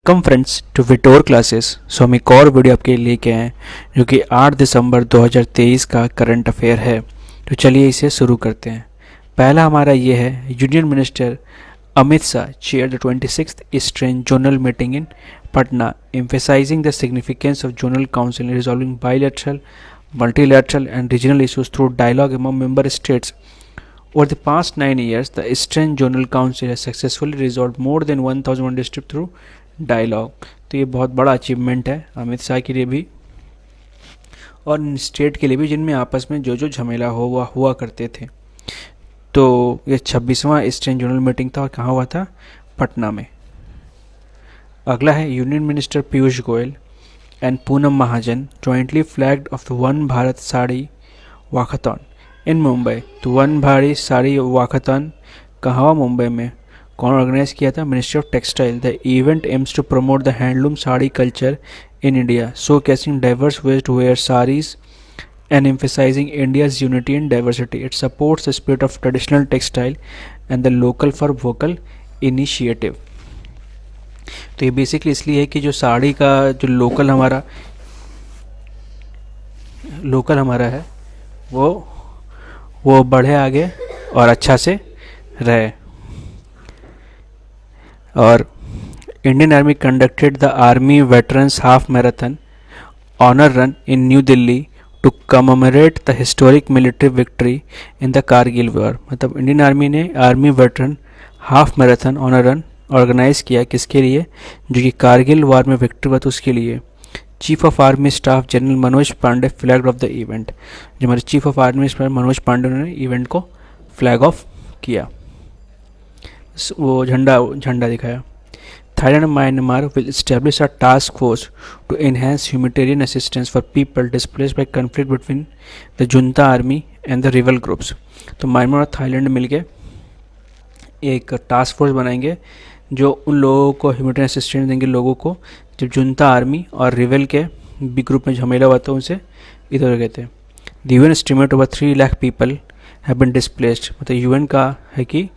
Welcome friends to विटोर classes. So हम एक और वीडियो आपके लिए लेके आए हैं जो कि 8 दिसंबर 2023 का करंट अफेयर है। तो चलिए इसे शुरू करते हैं। पहला हमारा ये है, union minister Amit Shah chair the 26th eastern zonal meeting in Patna, emphasizing the significance of zonal council in resolving bilateral, multilateral and regional issues through dialogue among member states. Over the past 9 years, the Eastern Zonal Council has successfully resolved more than 1,000 disputes through dialogue. तो ये बहुत बड़ा achievement है अमित शाह के लिए भी और state के लिए भी, जिनमें आपस में जो जो झमेला हुआ करते थे। तो ये 26वां ईस्टर्न जोनल मीटिंग था और कहाँ हुआ था? पटना में। अगला है, union minister Piyush Goyal and Poonam Mahajan jointly flagged off the one Bharat sari walkathon in Mumbai. तो वन भारत साड़ी वाकाथॉन कहाँ हुआ? मुंबई में। कौन ऑर्गेनाइज किया था? Ministry of textile. The event aims to promote the handloom sari culture in India, showcasing diverse ways to wear saris and emphasizing India's unity and diversity. It supports the spirit of traditional textile and the local for vocal initiative. तो ये basically इसलिए है कि जो साड़ी का जो local हमारा है वो बढ़े आगे और अच्छा से रहे। और Indian army conducted the army veterans half marathon honour run in New Delhi to commemorate the historic military victory in the Kargil war. मतलब इंडियन आर्मी ने army veteran half marathon honour run organise किया, किसके लिए? जो कि कारगिल वॉर में victory हुआ, तो उसके लिए। Chief of army staff general Manoj Pandey flag off the event. जो हमारे chief of army staff Manoj Pandey ने इवेंट को फ्लैग ऑफ किया, वो झंडा दिखाया। Thailand and Myanmar will establish a task force to enhance humanitarian assistance for people displaced by conflict between the junta army and the rebel groups. तो Myanmar और Thailand मिलके एक टास्क फोर्स बनाएंगे जो उन लोगों को ह्यूमैनिटेरियन असिस्टेंस देंगे, लोगों को जब जुनता आर्मी और रिबल के बी ग्रुप में झमेला हुआ था उनसे इधर गए थे। The UN estimate over 3 lakh people have been displaced. मतलब यूएन का है कि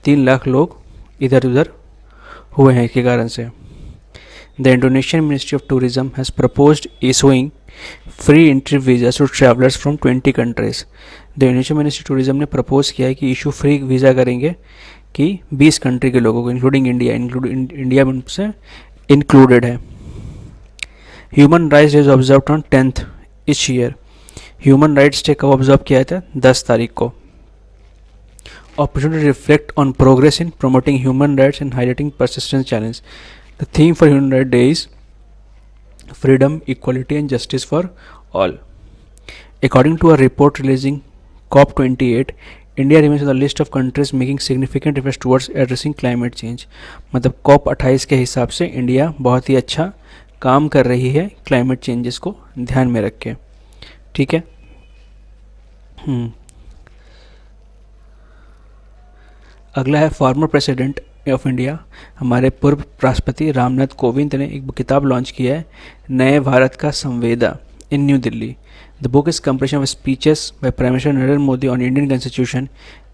3 लाख लोग इधर उधर हुए हैं इसके कारण से। The Indonesian ministry of tourism has proposed issuing free entry visa to travellers from 20 countries. The Indonesian ministry of tourism ने प्रपोज किया है कि इशू फ्री वीज़ा करेंगे कि 20 कंट्री के लोगों को, इंक्लूडिंग इंडिया में से इंक्लूडेड है। Human rights day is observe on 10th etch year. Human rights day कब ऑब्जर्व किया था? 10 तारीख को। Opportunity to reflect on progress in promoting human rights and highlighting persistent challenge. The theme for Human Rights Day is freedom, equality and justice for all. According to a report releasing COP28, India remains on the list of countries making significant efforts towards addressing climate change. मतलब COP28 के हिसाब से India बहुत ही अच्छा काम कर रही है क्लाइमेट चेंजेस को ध्यान में रख के। ठीक है। अगला है, फॉर्मर प्रेसिडेंट ऑफ इंडिया, हमारे पूर्व राष्ट्रपति रामनाथ कोविंद ने एक किताब लॉन्च किया है, नए भारत का संवेदा, in New Delhi. The book is compression of speeches by prime minister Narendra Modi on Indian constitution,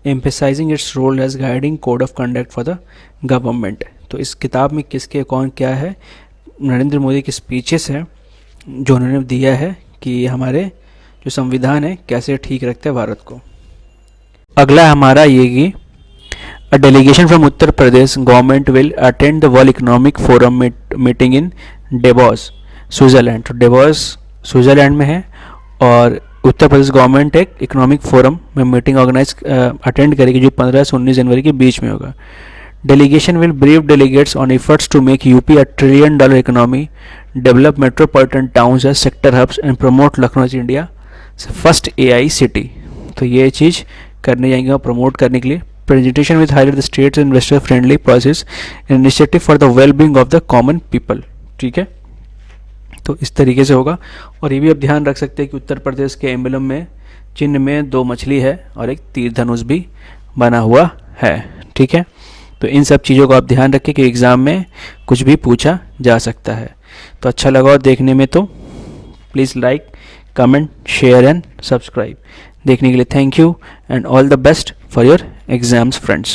emphasising its role as guiding code of conduct for the government. तो इस किताब में किसके कौन क्या है? नरेंद्र मोदी की स्पीचेस है जो उन्होंने दिया है कि हमारे जो संविधान है कैसे ठीक रखते हैं भारत को। अगला हमारा ये कि A delegation from Uttar Pradesh government will attend the World Economic Forum meeting in Davos, Switzerland. तो डेवोस स्विट्ज़रलैंड में है और उत्तर प्रदेश गवर्नमेंट एक इकोनॉमिक फोरम में मीटिंग अटेंड करेगी जो 15 से 19 जनवरी के बीच में होगा। Delegation will brief delegates on efforts to make UP $1 trillion economy, develop metropolitan towns as sector hubs and promote Lucknow as India first AI city. तो ये चीज़ करने जाएंगे और प्रमोट करने के लिए। Presentation will highlight the state's investor friendly policies and initiative for the well-being of the common people. ठीक है, तो इस तरीके से होगा। और ये भी आप ध्यान रख सकते हैं कि उत्तर प्रदेश के एम्बलम में चिन्ह में 2 मछली है और एक तीर धनुष भी बना हुआ है। ठीक है, तो इन सब चीज़ों को आप ध्यान रखें कि एग्ज़ाम में कुछ भी पूछा जा सकता है। तो अच्छा लगा और देखने में तो please like, comment, share and subscribe. देखने के लिए thank you and all the best for your exams, friends.